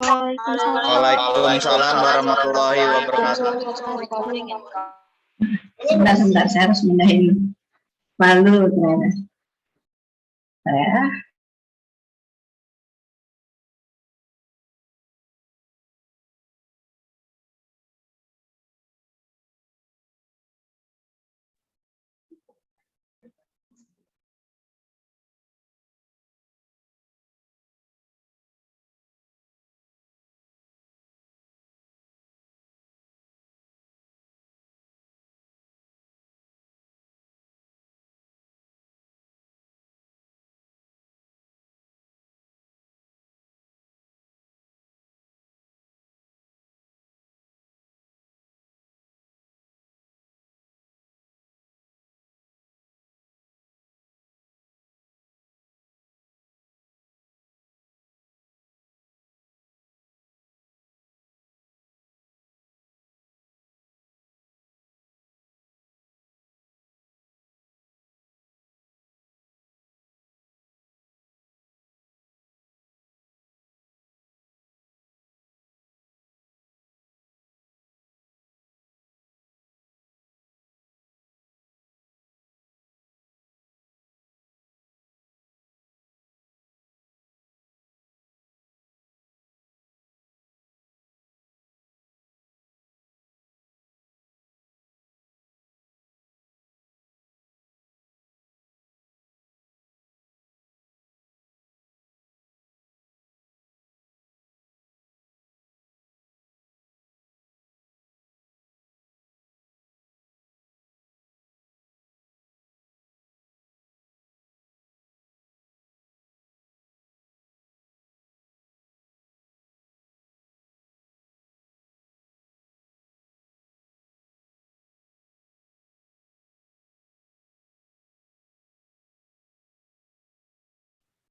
Waalaikumsalam warahmatullahi wabarakatuh. Sebentar, saya harus mindahin malu ternyata. Saya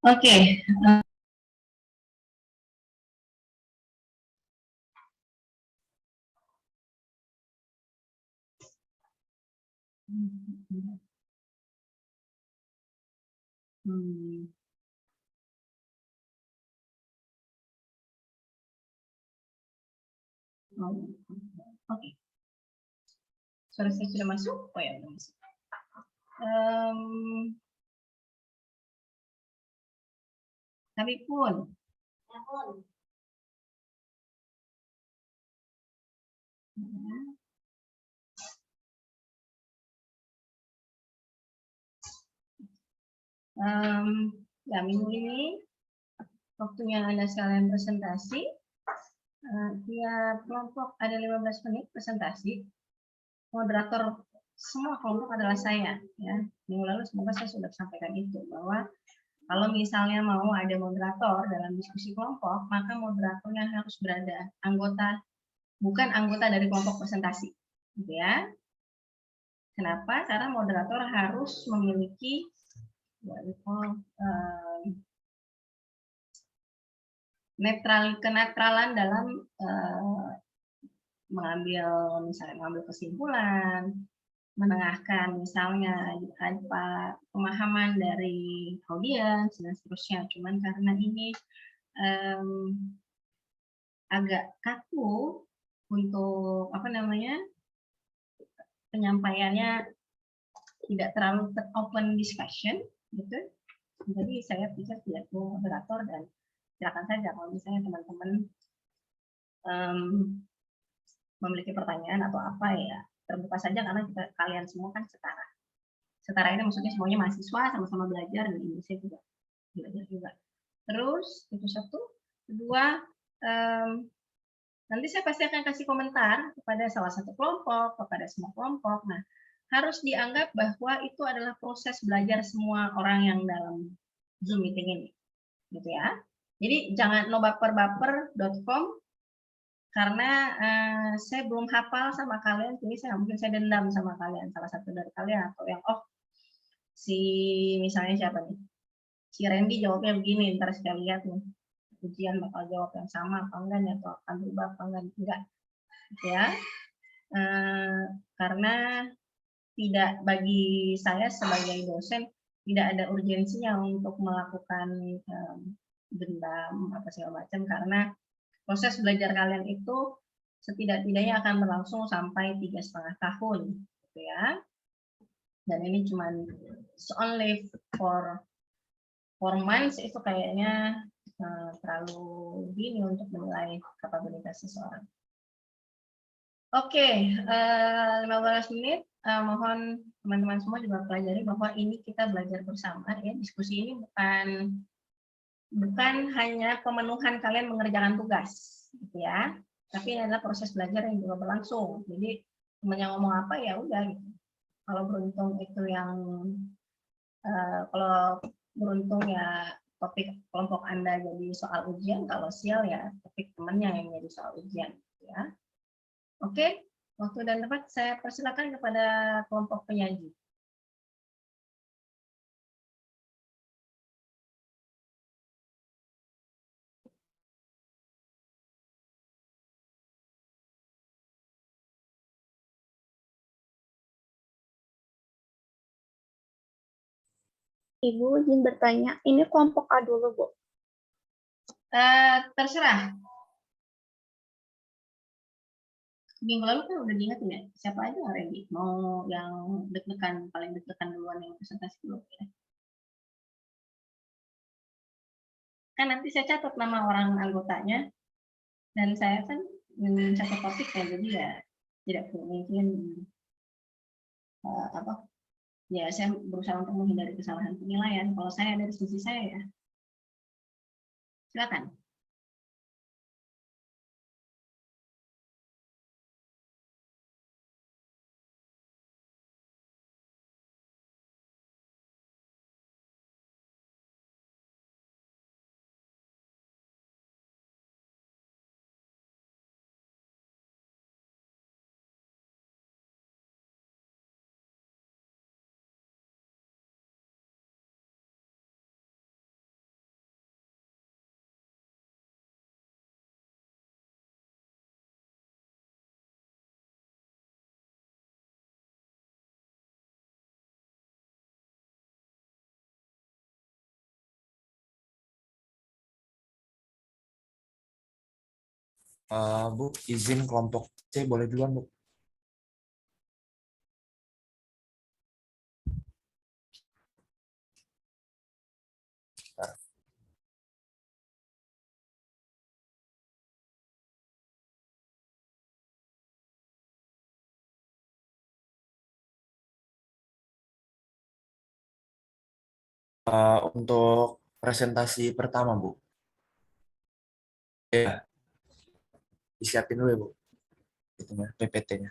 oke. Oke. Suara saya sudah masuk? Oh ya, sudah masuk. Kami pun. Ya, minggu ini waktunya Anda sekalian presentasi. Tiap kelompok ada 15 menit presentasi. Moderator semua kelompok adalah saya. Ya. Minggu lalu semoga saya sudah sampaikan itu, bahwa kalau misalnya mau ada moderator dalam diskusi kelompok, maka moderatornya harus berada anggota, bukan anggota dari kelompok presentasi. Gitu ya. Kenapa? Karena moderator harus memiliki kenetralan dalam mengambil kesimpulan, menengahkan misalnya apa pemahaman dari audiens dan seterusnya. Cuman karena ini agak kaku untuk penyampaiannya, tidak terlalu open discussion gitu. Jadi saya pikir tidak perlu moderator, dan silakan saja kalau misalnya teman-teman memiliki pertanyaan atau apa, ya terbuka saja, karena kalian semua kan setara. Setara ini maksudnya semuanya mahasiswa, sama-sama belajar, dan Indonesia juga belajar juga. Terus itu satu. Kedua, nanti saya pasti akan kasih komentar kepada salah satu kelompok, kepada semua kelompok. Nah, harus dianggap bahwa itu adalah proses belajar semua orang yang dalam Zoom meeting ini, gitu ya. Jadi jangan nobaper-baper.com, karena saya belum hafal sama kalian, jadi mungkin saya dendam sama kalian, salah satu dari kalian, atau yang si misalnya siapa nih, si Randy jawabnya begini, ntar saya lihat nih ujian bakal jawab yang sama apa enggak, atau akan berubah apa enggak, gitu ya. Karena tidak, bagi saya sebagai dosen tidak ada urgensinya untuk melakukan dendam apa segala macam, karena proses belajar kalian itu setidak-tidaknya akan berlangsung sampai 3,5 tahun, gitu ya. Dan ini cuman only for 4 months, itu kayaknya terlalu dini untuk menilai kapabilitas seseorang. Oke, 15 menit. Mohon teman-teman semua juga pelajari bahwa ini kita belajar bersama ya. Diskusi ini bukan hanya pemenuhan kalian mengerjakan tugas, gitu ya. Tapi ini adalah proses belajar yang juga berlangsung. Jadi temannya ngomong apa ya udah gitu. Kalau beruntung itu yang kalau beruntung ya topik kelompok Anda jadi soal ujian, kalau sial ya topik temannya yang jadi soal ujian, gitu ya. Oke, waktu dan tempat saya persilakan kepada kelompok penyaji. Ibu izin bertanya, ini kelompok A dulu, Bu. Terserah. Minggu lalu kan udah diingetin ya, siapa aja yang ready? Mau yang deg-degan, paling deg-degan duluan yang presentasi dulu ya. Kan nanti saya catat nama orang anggotanya, dan saya kan mencatat topiknya, jadi ya tidak mungkin ya saya berusaha untuk menghindari kesalahan penilaian. Kalau saya dari sisi saya ya, silakan. Bu, izin kelompok C boleh duluan, Bu. Untuk presentasi pertama, Bu. Ya, disiapin dulu ya, Bu. Itunya, PPT-nya.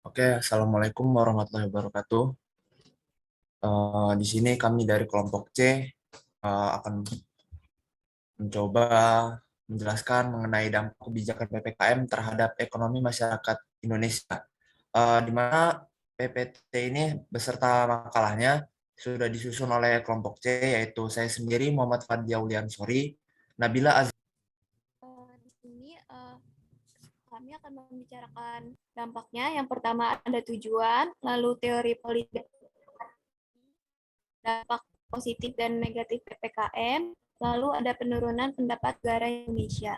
Oke, Assalamualaikum warahmatullahi wabarakatuh. Di sini kami dari kelompok C akan mencoba menjelaskan mengenai dampak kebijakan PPKM terhadap ekonomi masyarakat Indonesia. Di mana PPT ini beserta makalahnya sudah disusun oleh kelompok C, yaitu saya sendiri, Muhammad Fadli Auliansori, Nabila Aziz. Di sini kami akan membicarakan dampaknya. Yang pertama ada tujuan, lalu teori politik, dampak positif dan negatif PPKM, lalu ada penurunan pendapat negara Indonesia.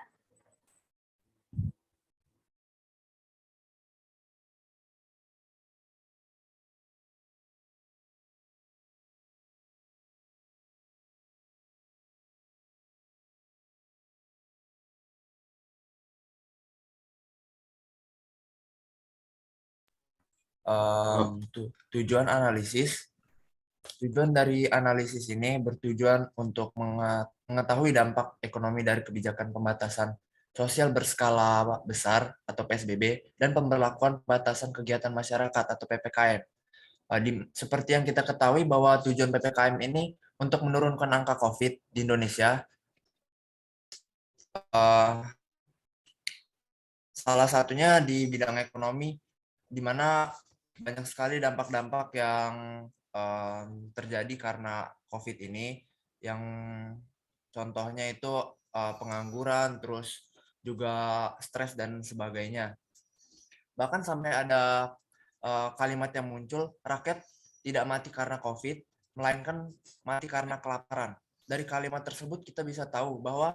Tujuan analisis. Tujuan dari analisis ini bertujuan untuk mengetahui dampak ekonomi dari kebijakan pembatasan sosial berskala besar atau PSBB dan pemberlakuan pembatasan kegiatan masyarakat atau PPKM. Seperti yang kita ketahui bahwa tujuan PPKM ini untuk menurunkan angka COVID di Indonesia. Salah satunya di bidang ekonomi, di mana banyak sekali dampak-dampak yang terjadi karena COVID ini, yang contohnya itu pengangguran, terus juga stres dan sebagainya. Bahkan sampai ada kalimat yang muncul, rakyat tidak mati karena COVID, melainkan mati karena kelaparan. Dari kalimat tersebut kita bisa tahu bahwa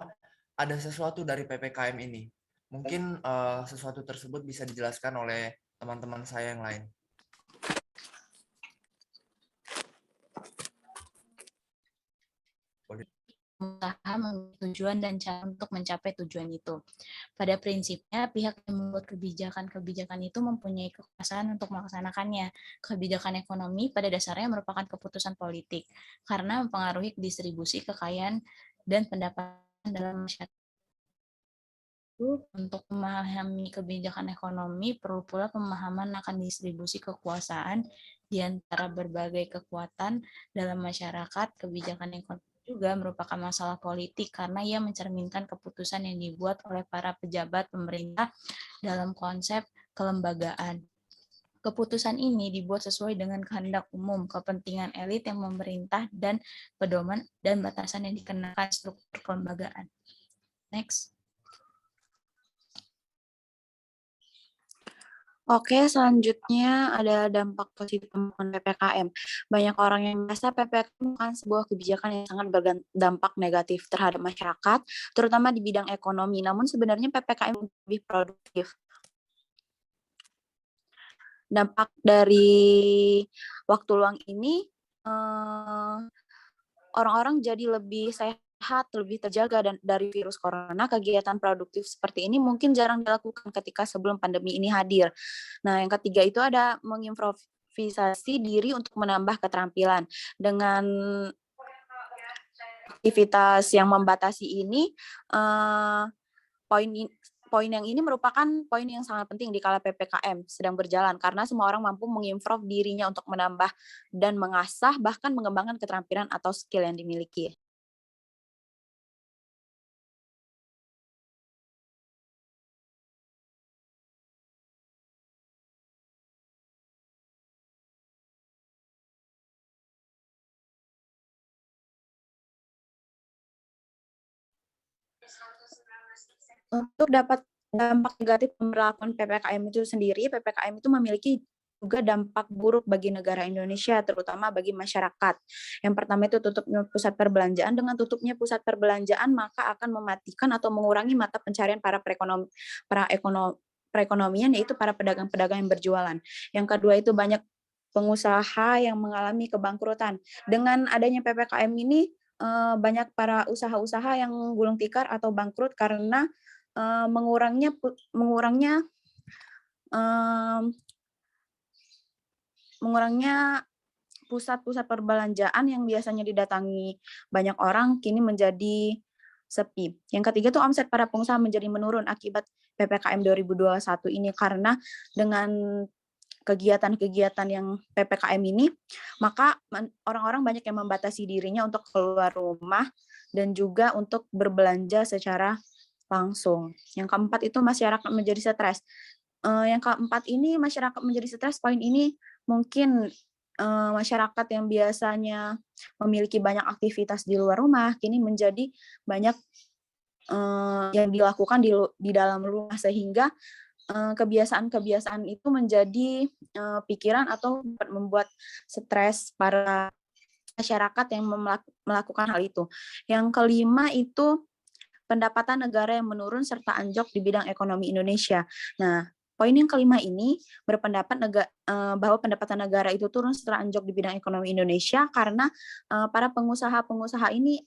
ada sesuatu dari PPKM ini. Mungkin sesuatu tersebut bisa dijelaskan oleh teman-teman saya yang lain. Usaha tujuan dan cara untuk mencapai tujuan itu. Pada prinsipnya, pihak yang membuat kebijakan-kebijakan itu mempunyai kekuasaan untuk melaksanakannya. Kebijakan ekonomi pada dasarnya merupakan keputusan politik karena mempengaruhi distribusi kekayaan dan pendapatan dalam masyarakat. Untuk memahami kebijakan ekonomi, perlu pula pemahaman akan distribusi kekuasaan di antara berbagai kekuatan dalam masyarakat. Kebijakan ekonomi juga merupakan masalah politik karena ia mencerminkan keputusan yang dibuat oleh para pejabat pemerintah dalam konsep kelembagaan. Keputusan ini dibuat sesuai dengan kehendak umum, kepentingan elit yang memerintah, dan pedoman dan batasan yang dikenakan struktur kelembagaan. Next. Oke, selanjutnya ada dampak positif pembukaan PPKM. Banyak orang yang merasa PPKM bukan sebuah kebijakan yang sangat berdampak negatif terhadap masyarakat, terutama di bidang ekonomi. Namun sebenarnya PPKM lebih produktif. Dampak dari waktu luang ini, orang-orang jadi lebih sehat, lebih terjaga dan dari virus corona. Kegiatan produktif seperti ini mungkin jarang dilakukan ketika sebelum pandemi ini hadir. Nah, yang ketiga itu ada mengimprovisasi diri untuk menambah keterampilan. Dengan aktivitas yang membatasi ini, poin yang ini merupakan poin yang sangat penting di kala PPKM sedang berjalan, karena semua orang mampu mengimprove dirinya untuk menambah dan mengasah, bahkan mengembangkan keterampilan atau skill yang dimiliki. Untuk dapat dampak negatif pemberlakuan PPKM itu sendiri, PPKM itu memiliki juga dampak buruk bagi negara Indonesia, terutama bagi masyarakat. Yang pertama itu tutupnya pusat perbelanjaan. Dengan tutupnya pusat perbelanjaan, maka akan mematikan atau mengurangi mata pencarian para perekonomian, yaitu para pedagang-pedagang yang berjualan. Yang kedua itu banyak pengusaha yang mengalami kebangkrutan. Dengan adanya PPKM ini, banyak para usaha-usaha yang gulung tikar atau bangkrut karena mengurangnya pusat-pusat perbelanjaan yang biasanya didatangi banyak orang kini menjadi sepi. Yang ketiga itu omset para pengusaha menjadi menurun akibat PPKM 2021 ini, karena dengan kegiatan-kegiatan yang PPKM ini, maka orang-orang banyak yang membatasi dirinya untuk keluar rumah dan juga untuk berbelanja secara langsung. Yang keempat itu masyarakat menjadi stres. Yang keempat ini masyarakat menjadi stres, poin ini mungkin masyarakat yang biasanya memiliki banyak aktivitas di luar rumah, kini menjadi banyak yang dilakukan di dalam rumah, sehingga kebiasaan-kebiasaan itu menjadi pikiran atau membuat stres para masyarakat yang melakukan hal itu. Yang kelima itu pendapatan negara yang menurun serta anjlok di bidang ekonomi Indonesia. Nah, poin yang kelima ini berpendapat bahwa pendapatan negara itu turun serta anjlok di bidang ekonomi Indonesia karena para pengusaha-pengusaha ini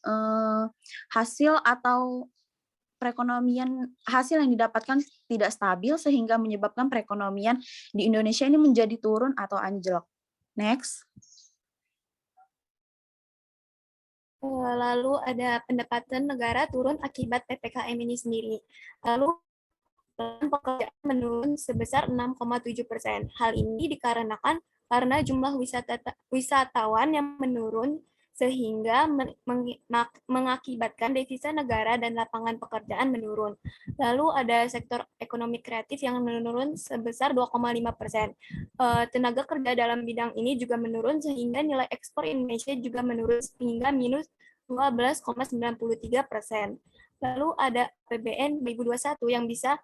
hasil yang didapatkan tidak stabil, sehingga menyebabkan perekonomian di Indonesia ini menjadi turun atau anjlok. Next. Lalu ada pendapatan negara turun akibat PPKM ini sendiri. Lalu pekerjaan menurun sebesar 6,7%. Hal ini dikarenakan karena jumlah wisatawan yang menurun, sehingga mengakibatkan devisa negara dan lapangan pekerjaan menurun. Lalu ada sektor ekonomi kreatif yang menurun sebesar 2,5%. Tenaga kerja dalam bidang ini juga menurun, sehingga nilai ekspor Indonesia juga menurun hingga minus 12,93%. Lalu ada APBN 2021 yang bisa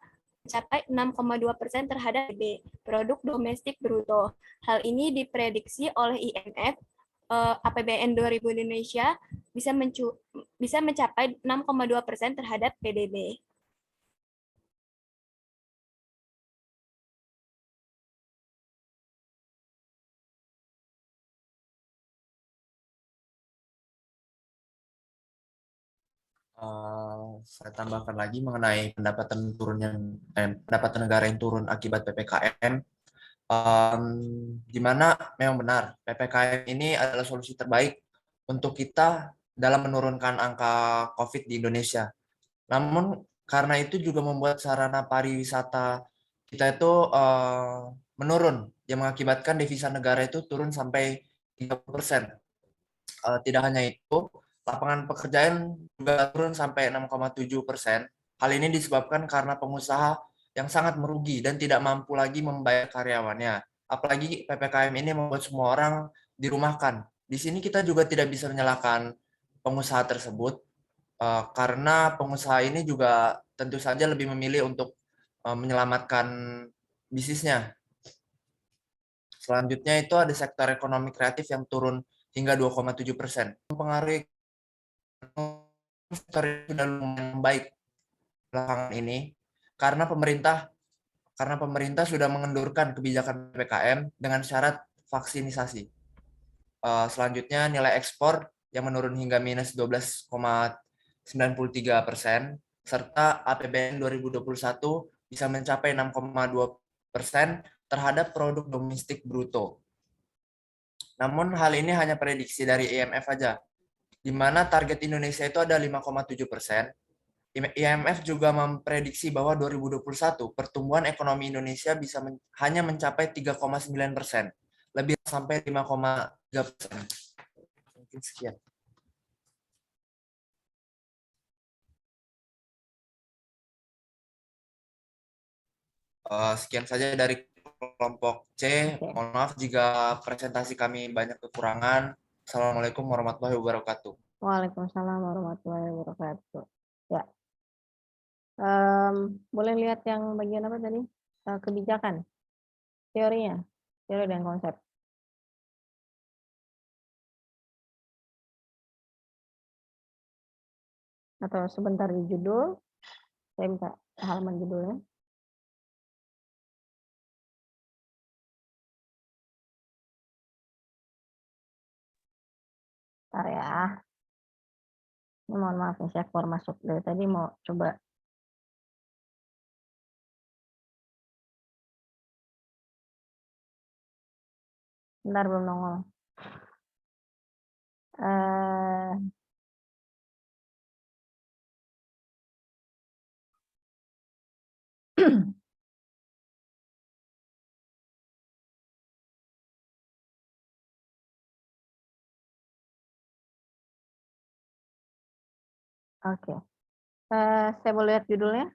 mencapai 6,2% terhadap PDB, produk domestik bruto. Hal ini diprediksi oleh IMF, APBN 2000 Indonesia bisa mencapai 6,2% terhadap PDB. Saya tambahkan lagi mengenai pendapatan negara yang turun akibat PPKM. Di mana memang benar PPKM ini adalah solusi terbaik untuk kita dalam menurunkan angka COVID di Indonesia. Namun karena itu juga membuat sarana pariwisata kita itu menurun, yang mengakibatkan devisa negara itu turun sampai 30%. Tidak hanya itu, lapangan pekerjaan juga turun sampai 6,7%. Hal ini disebabkan karena pengusaha yang sangat merugi dan tidak mampu lagi membayar karyawannya. Apalagi PPKM ini membuat semua orang dirumahkan. Di sini kita juga tidak bisa menyalahkan pengusaha tersebut, karena pengusaha ini juga tentu saja lebih memilih untuk menyelamatkan bisnisnya. Selanjutnya itu ada sektor ekonomi kreatif yang turun hingga 2,7%. Mempengaruhi sektor itu sudah lumayan baik belakangan ini karena pemerintah sudah mengendurkan kebijakan PPKM dengan syarat vaksinisasi. Selanjutnya nilai ekspor yang menurun hingga minus 12,93%, serta APBN 2021 bisa mencapai 6,2% terhadap produk domestik bruto. Namun hal ini hanya prediksi dari IMF saja, di mana target Indonesia itu ada 5,7%. IMF juga memprediksi bahwa 2021 pertumbuhan ekonomi Indonesia bisa hanya mencapai 3,9%, lebih sampai 5,3%. Mungkin sekian. Sekian saja dari kelompok C. Mohon maaf jika presentasi kami banyak kekurangan. Assalamualaikum warahmatullahi wabarakatuh. Waalaikumsalam warahmatullahi wabarakatuh. Ya, boleh lihat yang bagian apa tadi? Kebijakan, teorinya, teori dan konsep. Atau sebentar di judul, saya minta halaman judulnya. Bentar ya. Ini mohon maaf nih, saya keluar masuk dari tadi mau coba. Bentar belum nongol. Oke. Saya boleh lihat judulnya?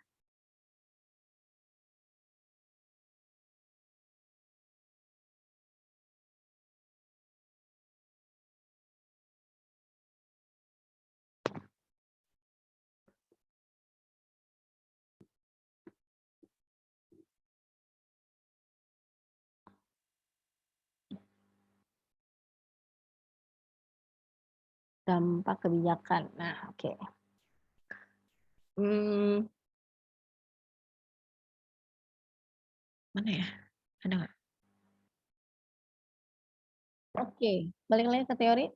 Dampak kebijakan. Nah, oke. Mana ya? Ada nggak? Oke, balik lagi ke teori.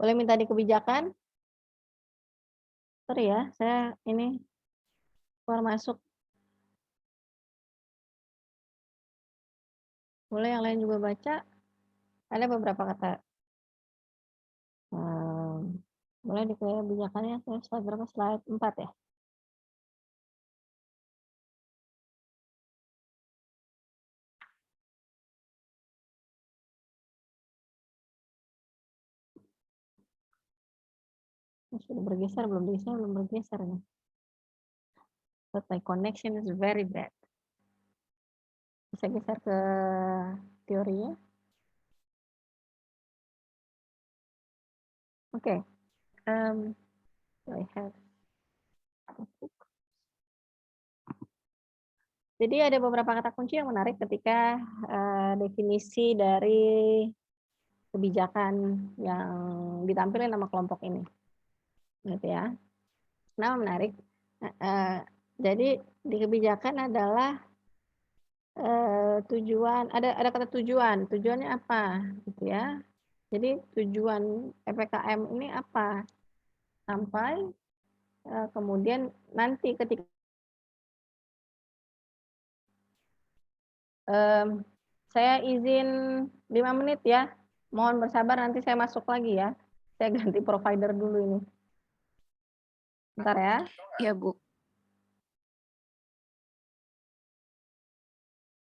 Boleh minta di kebijakan? Sorry ya, saya ini keluar masuk. Boleh yang lain juga baca? Ada beberapa kata. Boleh kebijakannya slide berapa? Slide 4 ya? Sudah bergeser, belum bergeser nih. But my connection is very bad. Bisa geser ke teorinya. Oke. I have Jadi ada beberapa kata kunci yang menarik ketika definisi dari kebijakan yang ditampilkan nama kelompok ini, gitu ya. Nah, menarik. Jadi di kebijakan adalah tujuan, ada kata tujuan. Tujuannya apa, gitu ya. Jadi tujuan PPKM ini apa? Sampai kemudian nanti ketika saya izin 5 menit ya. Mohon bersabar, nanti saya masuk lagi ya. Saya ganti provider dulu ini. Bentar ya. Ya, Bu.